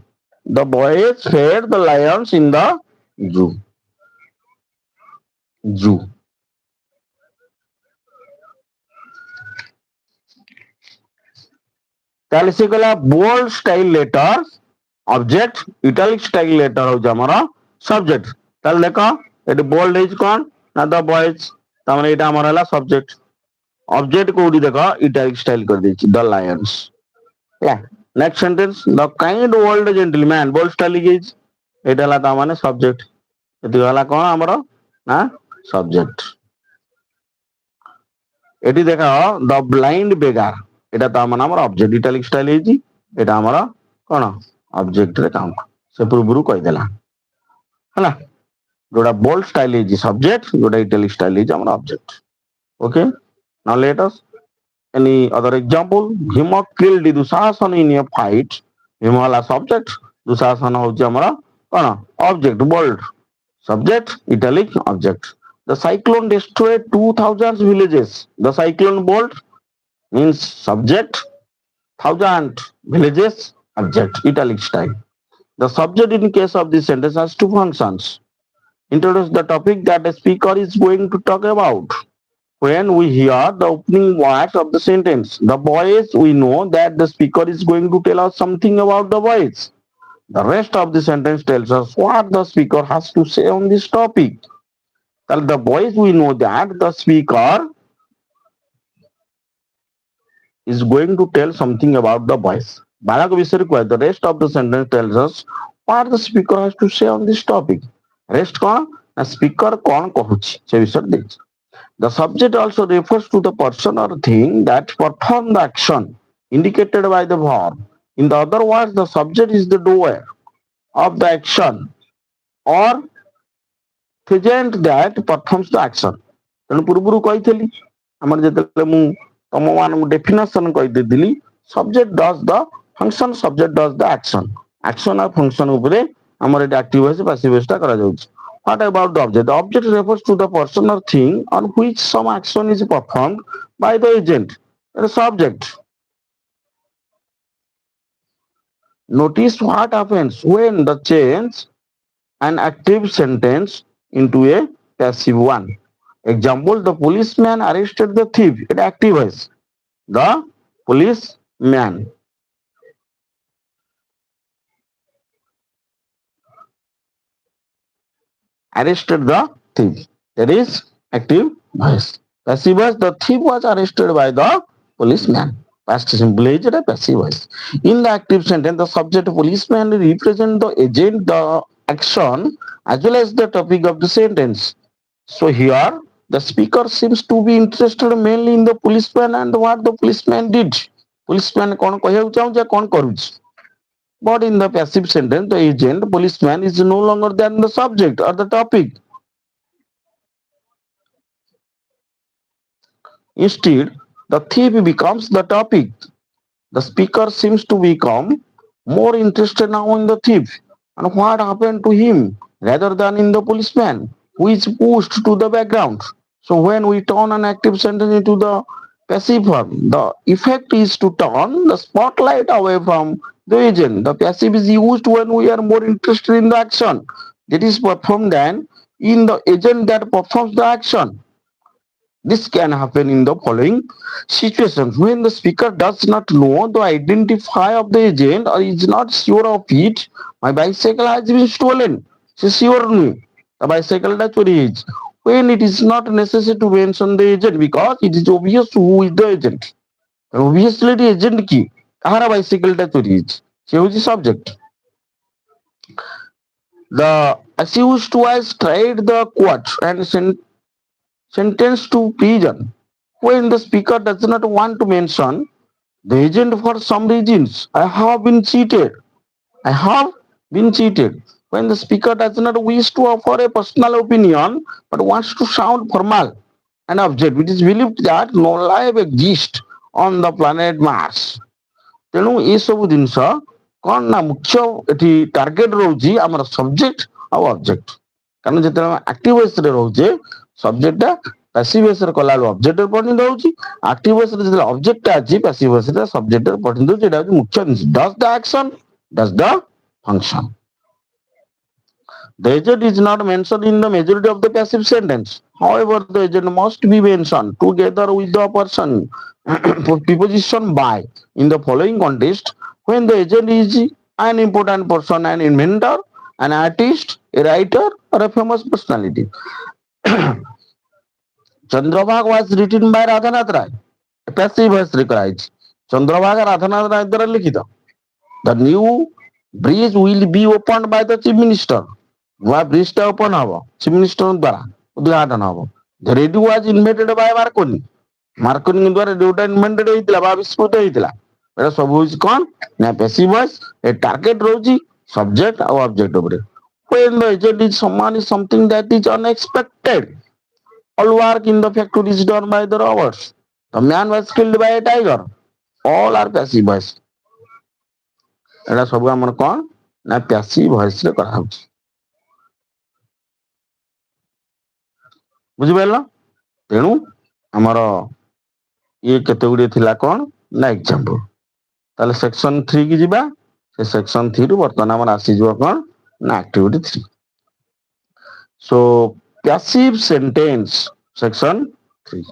The boys fed the lions in the zoo. Zoo. ତାହେଲେ ସେ କହିଲା bold style letter object italic style letter ହଉଛି ଆମର ସବଜେକ୍ଟ ତାହେଲେ ଦେଖ ଏଠି ବୋଲ୍ଡ ହେଇଛି କଣ ନା ଦ ବଏଜ ତାମାନେ ଏଇଟା ଆମର ହେଲା ସବଜେକ୍ଟ ଅବଜେକ୍ଟ କୋଉଠି ଦେଖ ଇଟାଲିକ ଷ୍ଟାଇଲ କରିଦେଇଛି ଦ ଲାୟନ୍ସ ହେଲା next sentence the kind old gentleman bold style ହେଇଛି ଏଇଟା ହେଲା ତା ମାନେ ସବଜେକ୍ଟ ଏତିକି ହେଲା କଣ ଆମର ନା ସବଜେକ୍ଟ ଏଠି ଦେଖ ଦ ବ୍ଲାଇଣ୍ଡ ବେଗାର এটা ତା ମାନେ ଆମର ଅବଜେକ୍ଟ ଇଟାଲିକ ଷ୍ଟାଇଲ ହେଇଛି ଏଟା ଆମର କଣ ଅବଜେକ୍ଟରେ କାଉଣ୍ଟ ସେ ପୂର୍ବରୁ କହିଦେଲା ହେଲା ଯୋଉଟା ବୋଲ୍ଡ ଷ୍ଟାଇଲ ହେଇଛି ସବଜେକ୍ଟ ଯୋଉଟା ଇଟାଲିକ ଷ୍ଟାଇଲ ହେଇଛି ଆମର ଅବଜେକ୍ଟ ଓକେ ନାଉ ଲେଟ୍ ଅସ୍ any other example Bhima killed Dusasana in a fight Bhima ହେଲା subject Dusasana ହଉଛି ଆମର କଣ object bold subject italic object the cyclone destroyed 2000 villages the cyclone bold means subject 1000 villages object italic style the subject in case of this sentence has two functions introduce the topic that the speaker is going to talk about when we hear the opening words of the sentence the boys we know that the speaker is going to tell us something about the boys the rest of the sentence tells us what the speaker has to say on this topic tell the boys we know that the speaker is going to tell something about the boys ବାଳକ ବିଷୟରେ କୁହା the rest of the sentence tells us what the speaker has to say on this topic rest କଣ ନା speaker କଣ କହୁଛି ସେ ବିଷୟରେ ଦେଇଛି the subject also refers to the person or thing that perform the action indicated by the verb in the other words the subject is the doer of the action or agent that performs the action ତେଣୁ ପୂର୍ବରୁ କହିଥିଲି ଆମର ଯେତେବେଳେ ମୁଁ ତମ ମାନଙ୍କୁ definition କହିଦେଇଥିଲି subject does the function subject does the action action ଆଉ function ଉପରେ ଆମର ଏଠି active voice passive voice ଟା କରାଯାଉଛି what about the object the object refers to the person or thing on which some action is performed by the agent the subject notice what happens when the change an active sentence into a passive one example the policeman arrested the thief it active voice the policeman arrested the thief that is active voice passive voice the thief was arrested by the policeman past simple is a passive voice in the active sentence the subject policeman represent the agent the action as well as the topic of the sentence so here the speaker seems to be interested mainly in the policeman and what the policeman did policeman କଣ କହିବାକୁ ଚାହୁଁଛି କଣ କରୁଛି but in the passive sentence the agent policeman is no longer than the subject or the topic instead the thief becomes the topic the speaker seems to become more interested now in the thief and what happened to him rather than in the policeman who is pushed to the background so when we turn an active sentence into the passive form the effect is to turn the spotlight away from the agent the passive is used when we are more interested in the action that is performed than in the agent that performs the action this can happen in the following situations when the speaker does not know the identify of the agent or is not sure of it my bicycle has been stolen ସେ sure ନୁହେଁ ତା bicycle ଟା ଚୋରି ହେଇଛି when it is not necessary to mention the agent because it is obvious who is the agent. Obviously the agent কি কাহারা bicycle টা চুরি হয়েছে সে হচ্ছে subject. The accused was tried the court and sentenced to prison when the speaker does not want to mention the agent for some reasons. I have been cheated. I have been cheated. When the speaker does not wish to offer a personal opinion but wants to sound formal and object, it is believed that no life exists on the planet Mars. ତେଣୁ ଏସବୁ ଜିନିଷ କଣ ନା ମୁଖ୍ୟ ଏଠି target ରହୁଛି ଆମର subject ଆଉ ଅବଜେକ୍ଟ। କାରଣ ଯେତେବେଳେ ଆମେ ଆକ୍ଟିଭ ଭଏସରେ ରହୁଛେ ସବଜେକ୍ଟଟା ପାସିଭ ଭଏସରେ କଲାବେଳକୁ ଅବଜେକ୍ଟରେ ପରିଣତ ହଉଛି, ଆକ୍ଟିଭ ଭଏସରେ ଯେତେବେଳେ ଅବଜେକ୍ଟଟା ଅଛି ପାସିଭ ଭଏସରେ ସବଜେକ୍ଟରେ ପରିଣତ ହଉଛି। ଏଇଟା ହଉଛି ମୁଖ୍ୟ ଜିନିଷ। Does the action, does the function. The agent is not mentioned in the majority of the passive sentence. However, the agent must be mentioned together with the person preposition by in the following context when the agent is an important person, an inventor, an artist, a writer, or a famous personality. Chandrabhag was written by Radhanath Rai. Passive voice required. Chandrabhaga Radhanath Rai द्वारा लिखित। The new bridge will be opened by the chief minister. ନୂଆ bridge ଟା open ହବ chief ମିନିଷ୍ଟରଙ୍କ ଦ୍ୱାରା ଉଦ୍ଘାଟନ ହବ। The radio was invented by Marconi. ମାର୍କୋନିଙ୍କ ଦ୍ୱାରା ରେଡିଓଟା ଇନଭେଣ୍ଟେଡ ହେଇଥିଲା ବା ଆବିଷ୍କୃତ ହେଇଥିଲା। ଏଟା ସବୁ ହଉଛି କଣ ନା ପାସିଭ ଭଏସ। ଏ ଟାର୍ଗେଟ ରହୁଛି ସବଜେକ୍ଟ ଆଉ ଅବଜେକ୍ଟ ଉପରେ। When the agent is someone is something that is unexpected. All work in the factory is done by the robots. The man was killed by a tiger. All are passive voice. ଏଟା ସବୁ ଆମର କଣ ନା passive ଭଏସରେ କରାହଉଛି। ବୁଝିପାରିଲ? ତେଣୁ ଆମର ଇଏ କେତେ ଗୁଡିଏ ଥିଲା କଣ ନା ଏକ୍ସାମ୍ପଲ। ତାହେଲେ ସେକ୍ସନ 3 କି ଯିବା। ସେ ସେକ୍ସନ 3 ରୁ ବର୍ତ୍ତମାନ ଆମର ଆସିଯିବ କଣ ନା activity 3। So passive sentence section 3।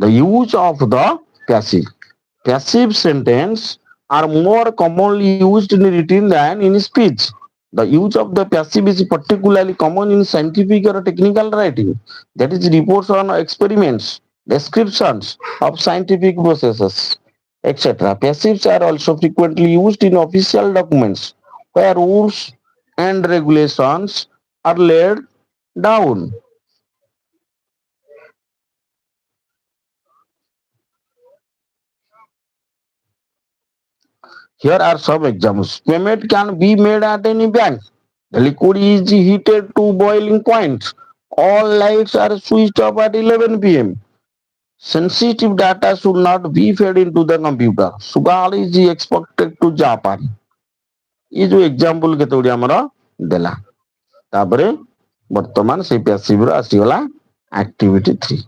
The use of the passive. Passive sentences are more commonly used in written than in speech. The use of the passive is particularly common in scientific or technical writing, that is, reports on experiments, descriptions of scientific processes, etc. Passives are also frequently used in official documents where rules and regulations are laid down. Here are some examples. Payment can be made at any bank. The liquid is heated to boiling point. All lights are switched off at 11 p.m. Sensitive data should not be fed into the computer. Sugar is exported to Japan. ये जो example केते गुडी हमर देला। तापरे वर्तमान से passive रो आसीगला activity 3।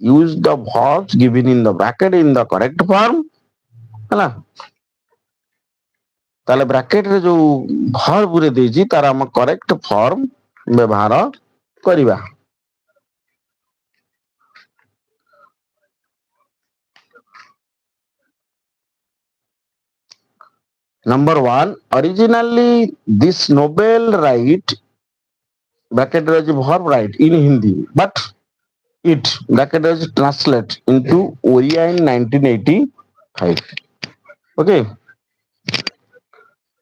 Use the verbs given in the bracket in the correct form. ହେଲା ताले ब्रैकेट रे जो वर्ब रे देजी तार हम करेक्ट फॉर्म व्यवहार करिबा। Number 1, originally this Nobel right bracket रे जो verb right in Hindi but it bracket रे translate into Oriya in 1985. Okay.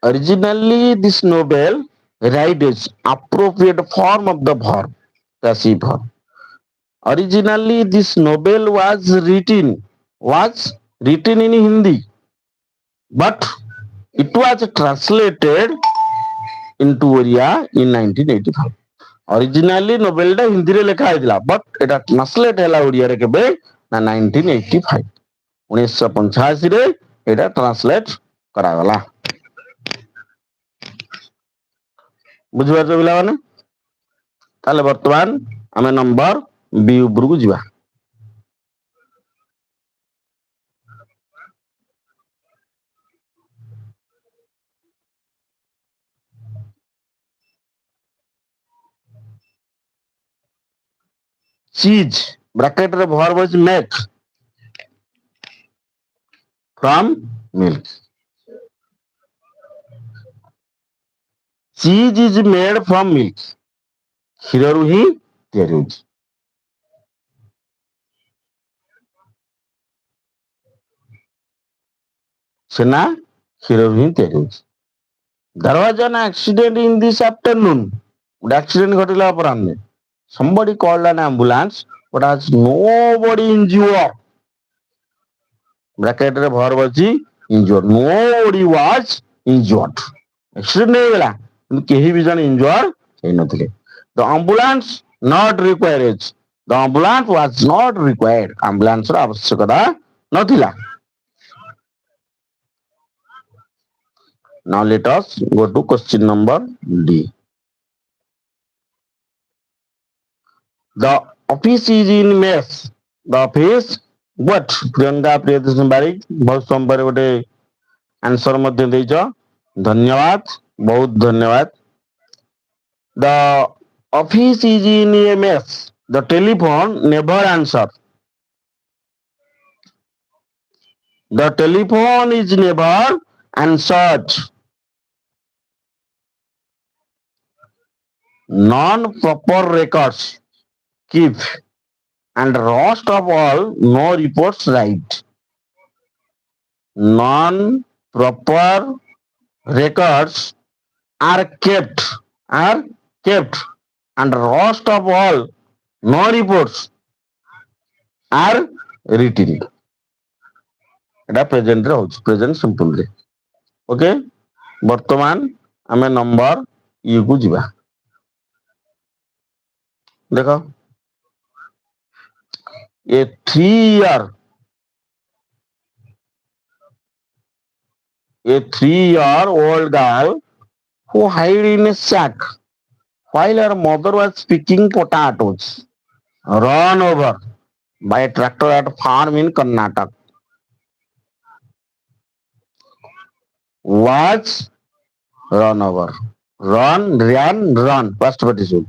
Originally this Nobel right is appropriate form of the verb, passive verb. Originally this Nobel was written in Hindi, but it was translated into Oriya in 1985. Originally Nobel टा हिंदी रे लिखा हैला but Etah translate हैला ओडिया रे केबे ना 1985 1985 रे एटा translate करा गला। बुझि पाछो पिला माने? ताले वर्तमान हमें नंबर बी ऊपर को जिबा। चीज ब्रैकेट रे verb is make from milk. cheese is made from milk. କ୍ଷୀରରୁ ହିଁ ତିଆରି ହେଉଛି। ଛେନା କ୍ଷୀରରୁ ହିଁ ତିଆରି ହେଉଛି। There was an accident in this afternoon. ଗୋଟେ ଆକ୍ସିଡେଣ୍ଟ ଘଟିଲା ଅପରାହ୍ନରେ। Somebody called an ambulance, but has nobody injured. Bracket ରେ verb ଅଛି injured. Nobody was injured. Accident ହେଇଗଲା କିନ୍ତୁ କେହି ବି ଜଣେ injured ହେଇନଥିଲେ। The ambulance not required. The ambulance was not required. Ambulance ର ଆବଶ୍ୟକତା ନଥିଲା। Now let us go to question number D. The office is in mess. The office what? Priyanka Priyadarshan बारिक बहुत समय गोटे आंसर मध्य देइछ। धन्यवाद, बहुत धन्यवाद। The office is in a mess. The telephone never answer. The telephone is never answered. Non-proper records keep, and worst of all, no reports write. Non-proper records are kept, and worst of all, no reports are written. এটা present রে হচ্ছে, present simple রে। ওকে, বর্তমান আমি নম্বর ই কু ଯିବା। ଦେଖ a 3-year-old girl who hid in a sack while her mother was picking potatoes run over by a tractor at a farm in Karnataka. Was run over. Run. First partition.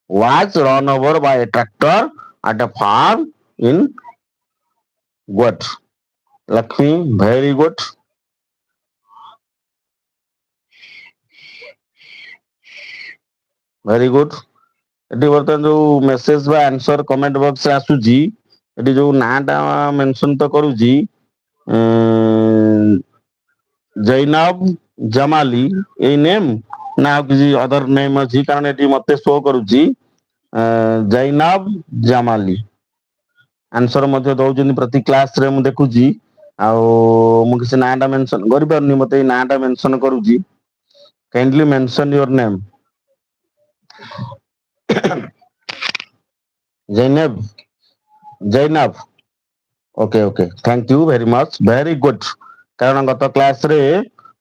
Was run over by a tractor at a farm in what? Lakshmi, very good. Very good. ଏଠି ବର୍ତ୍ତମାନ ଯୋଉ message ବା answer comment ବକ୍ସରେ ଆସୁଛି, ଏଠି ଯୋଉ ନାଁଟା mention ତ କରୁଛି ଜୈନବ ଜମାଲି, ଏଇ ନେମ୍ ନା ଆଉ କିଛି ଅଦର ନେମ୍ ଅଛି? କାରଣ ଏଠି ମତେ ଶୋ କରୁଛି ଜୈନବ ଜମାଲି। ଆନ୍ସର ମଧ୍ୟ ଦଉଛନ୍ତି ପ୍ରତି କ୍ଲାସରେ ମୁଁ ଦେଖୁଛି। ଆଉ ମୁଁ କିଛି ନାଁଟା ମେନସନ କରିପାରୁନି, ମତେ ଏଇ ନାଁଟା ମେନସନ କରୁଛି। Kindly mention your name. Zainab okay, thank you very much, very good. କାରଣ ଗତ କ୍ଲାସରେ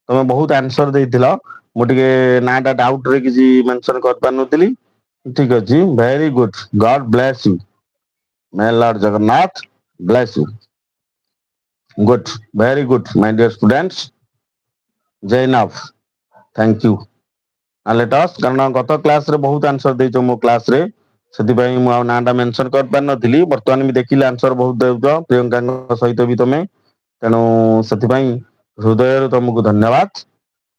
ତମେ ବହୁତ ଆନ୍ସର ଦେଇଥିଲ, ମୁଁ ଟିକେ ନାଁଟା ଡାଉଟରେ କିଛି ମେନସନ କରିପାରୁନଥିଲି। ଠିକ ଅଛି, very good, God bless you, may Lord Jagannath bless you. Good, very good my dear students. Zainab, thank you. Let's, କାରଣ ଗତ କ୍ଲାସରେ ବହୁତ ଆନ୍ସର ଦେଇଛ ମୋ କ୍ଲାସରେ, ସେଥିପାଇଁ ମୁଁ ଆଉ ନାଁଟା ମେନସନ କରିପାରିନଥିଲି। ବର୍ତ୍ତମାନ ବି ଦେଖିଲେ ଆନ୍ସର ବହୁତ ଦେଉଛ, ପ୍ରିୟଙ୍କାଙ୍କ ସହିତ ବି ତମେ, ତେଣୁ ସେଥିପାଇଁ ହୃଦୟରୁ ତମକୁ ଧନ୍ୟବାଦ।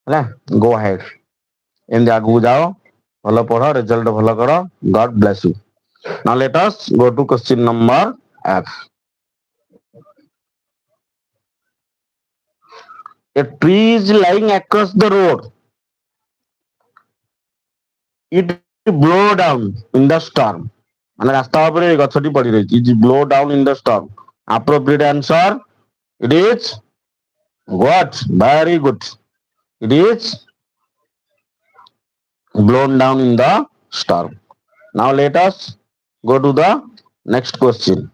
ହେଲା, ଗୋ ହେଡ୍, ଏମିତି ଆଗକୁ ଯାଅ, ଭଲ ପଢ, ରେଜଲ୍ଟ ଭଲ କର। ଗଡ bless you. Now let us go to question number F. A tree is lying across the road. It blow down in the storm. ମାନେ ରାସ୍ତା ଉପରେ ଗଛଟି ପଡି ରହିଛି। It blow down in the storm. Appropriate answer, it is what? Very good. It is blown down in the storm. Now let us go to the next question.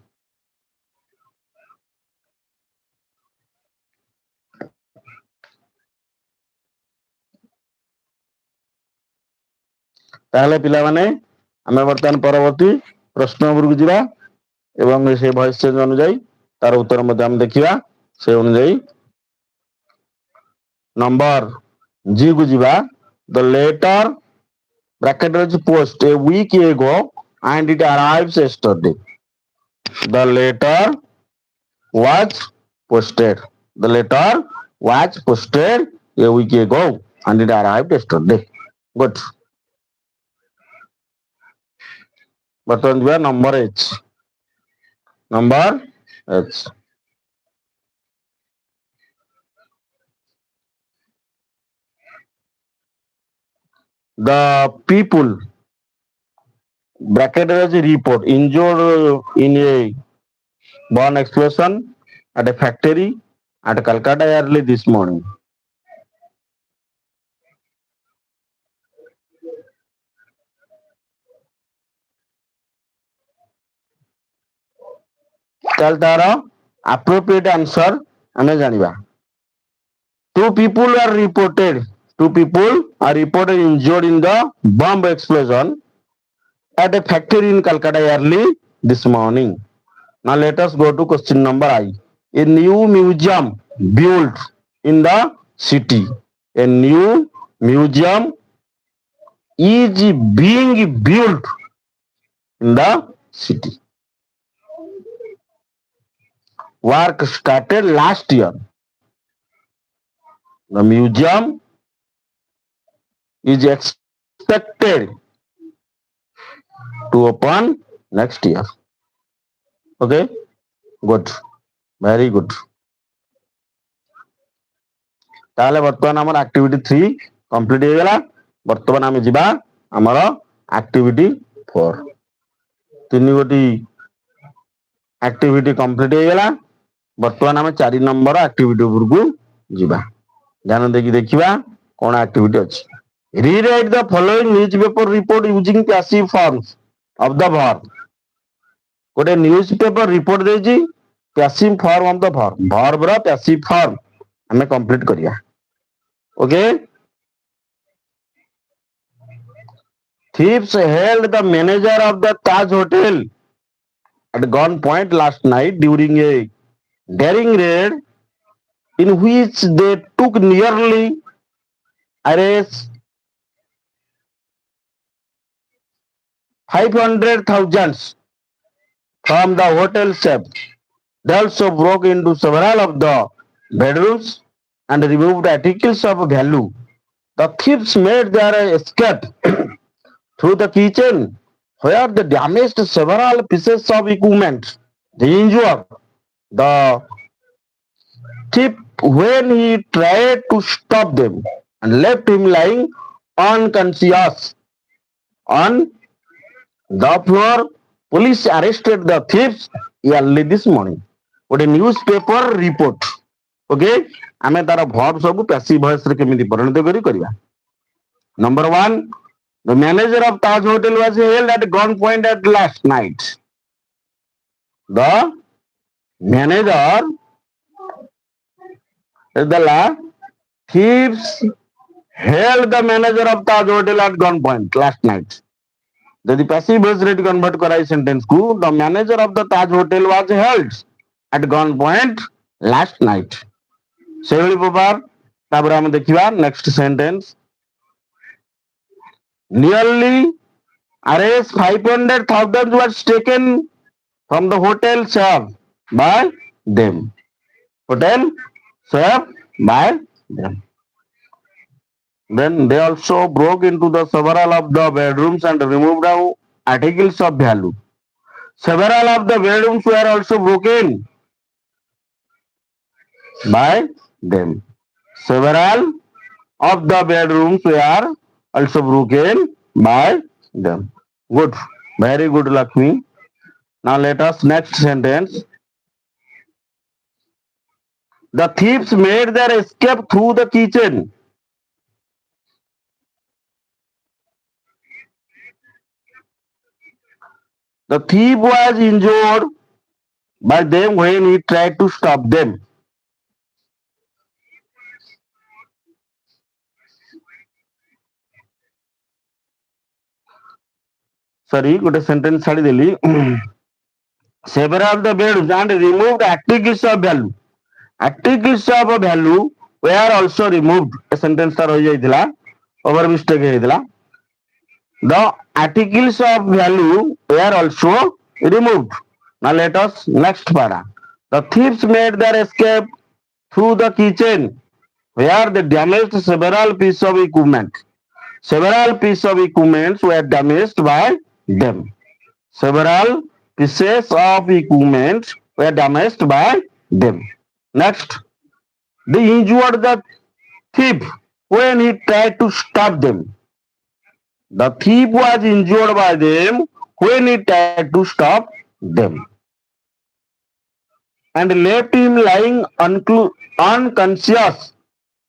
ତାହେଲେ ପିଲାମାନେ ଆମେ ବର୍ତ୍ତମାନ ପରବର୍ତ୍ତୀ ପ୍ରଶ୍ନ ଉପରକୁ ଯିବା ଏବଂ ସେ ଭଏସ ଚେଞ୍ଜ ଅନୁଯାୟୀ ତାର ଉତ୍ତର ମଧ୍ୟ ଆମେ ଦେଖିବା। ସେ ଅନୁଯାୟୀ ନମ୍ବର ଜି କୁ ଯିବା। ଦ ଲେଟର ବ୍ରାକେଟ ଅଛି ପୋଷ୍ଟ ଏ ୱିକ୍ ଏଗୋ and it arrives yesterday. The letter was posted. The letter was posted a week ago and it arrived yesterday. Good. Button we are number H. Number H. The people bracket as a report injured in a bomb explosion at a factory at Calcutta early this morning. ତାହେଲେ ତାର appropriate answer ଆମେ ଜାଣିବା. Two people are reported. Two people are reported injured in the bomb explosion at a factory in Calcutta early this morning. Now let us go to question number I. A new museum built in the city. A new museum is being built in the city. Work started last year. The museum is expected to open next year. Okay, good, very good. ताले वर्तमान आमर activity 3 complete हो गला. वर्तमान आमे जिबा आमर activity 4. तीन गोटी एक्टिविटी कंप्लीट हो गला. वर्तमान आमे 4 नंबर एक्टिविटी ऊपर को जिबा. ध्यान देकी देखिबा कोन एक्टिविटी अछि. Rewrite the following newspaper report using passive forms of the verb. गोटे न्यूज़पेपर रिपोर्ट देजी passive form of the verb. Verb रा पैसिव फॉर्म हमें कंप्लीट करिया. Okay. Thieves held the manager of the Taj Hotel at gunpoint last night during a daring raid in which they took nearly Rs 500,000 from the hotel safe. They also broke into several of the bedrooms and removed articles of value. The thieves made their escape through the kitchen, where they damaged several pieces of equipment. They injured the thief when he tried to stop them and left him lying unconscious on the floor. Police arrested the thieves early this morning. गोटे newspaper report. Okay, आमे तार verb सब passive voice रे केमिति परिणत करी करबा. Number 1, the manager of Taj Hotel was held at gunpoint at last night. The manager is the thieves held the manager of Taj Hotel at gunpoint last night. यदि passive voice रे convert कराई sentence को, the manager of the Taj Hotel was held at gunpoint last night. Sevli प्रकार तापर हम देखिबा next sentence. Nearly Rs 500,000 was taken from the hotel safe by them. Hotel safe by them. Then they also broke into the several of the bedrooms and removed articles of value. Several of the bedrooms were also broken by them. Several of the bedrooms were also broken by them. Good, very good, Lakshmi. Now let us next sentence. The thieves made their escape through the kitchen. The thief was injured by them when he tried to stop them. Sorry, good sentence छाड़ी देली. Several of the bedrooms and removed articles of value. Articles of value were also removed. A sentence tar होई जाइतिला, over mistake हेइतिला. The articles of value were also removed. Now let us next para. The thieves made their escape through the kitchen, where they damaged several pieces of equipment. Several pieces of equipment were damaged by them. Several pieces of equipment were damaged by them. Next, they injured the thief when he tried to stop them. The thief was injured by them when he tried to stop them and left him lying unconscious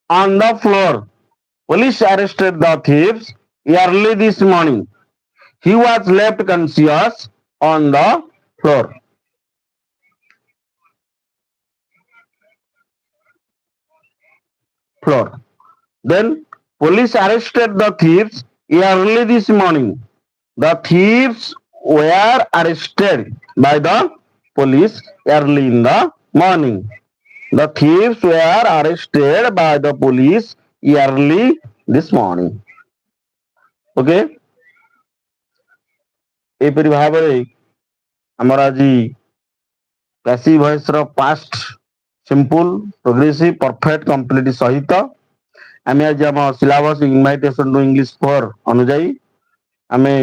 on the floor. Police arrested the thieves early this morning. He was left conscious on the floor. Then police arrested the thieves early this morning. The thieves were arrested by the police early in the morning. The thieves were arrested by the police early this morning. Okay? ଏପରି ଭାବରେ ଆମର ଆଜି passive voice ର past simple progressive perfect complete ସହିତ ଆମେ ଆଜି ଆମ syllabus ଇନଭାଇଟେସନ to English 4 ଅନୁଯାୟୀ ଆମେ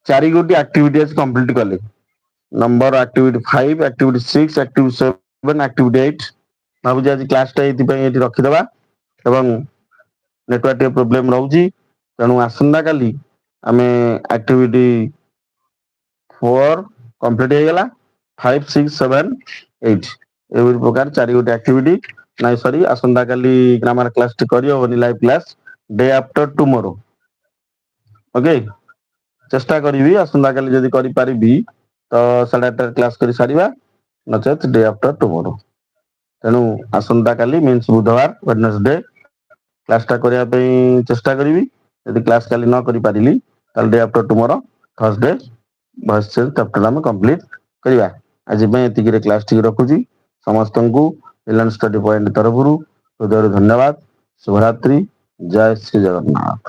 4 ଗୋଟି ଆକ୍ଟିଭିଟି ଆଜି କମ୍ପ୍ଲିଟ କଲେ। Number activity 5, activity 6, activity 7, activity 8 ଭାବୁଛି ଆଜି କ୍ଲାସଟା ଏଇଥିପାଇଁ ଏଠି ରଖିଦେବା ଏବଂ ନେଟୱାର୍କ ଟିକେ ପ୍ରୋବ୍ଲେମ ରହୁଛି ତେଣୁ ଆସନ୍ତାକାଲି ଆମେ ଆକ୍ଟିଭିଟି 4 କମ୍ପ୍ଲିଟ ହେଇଗଲା 5, 6, 7, 8 ଏଭଳି ପ୍ରକାର 4 ଗୋଟି ଆକ୍ଟିଭିଟି ନାଇଁ ସରି ଆସନ୍ତାକାଲି ଗ୍ରାମାର କ୍ଲାସଟି କରିହେବନି live class day after tomorrow. Okay ଚେଷ୍ଟା କରିବି ଆସନ୍ତାକାଲି ଯଦି କରିପାରିବି ତ 8:30 କ୍ଲାସ କରି ସାରିବା ନଚେତ ଡେ ଆଫ୍ଟର ଟୁମୋରୋ। ତେଣୁ ଆସନ୍ତାକାଲି ମିନ୍ସ ବୁଧବାର ୱେଡନେସଡେ କ୍ଲାସଟା କରିବା ପାଇଁ ଚେଷ୍ଟା କରିବି। ଯଦି କ୍ଲାସ କାଲି ନ କରିପାରିଲି ତାହେଲେ day after tomorrow Thursday voice change chapter ଆମେ କମ୍ପ୍ଲିଟ କରିବା। ଆଜି ପାଇଁ ଏତିକିରେ କ୍ଲାସ ଟିକେ ରଖୁଛି। ସମସ୍ତଙ୍କୁ ଇଲର୍ନ ଷ୍ଟଡି ପଏଣ୍ଟ ତରଫରୁ ହୃଦୟରୁ ଧନ୍ୟବାଦ। ଶୁଭରାତ୍ରି। ଜୟ ଶ୍ରୀ ଜଗନ୍ନାଥ।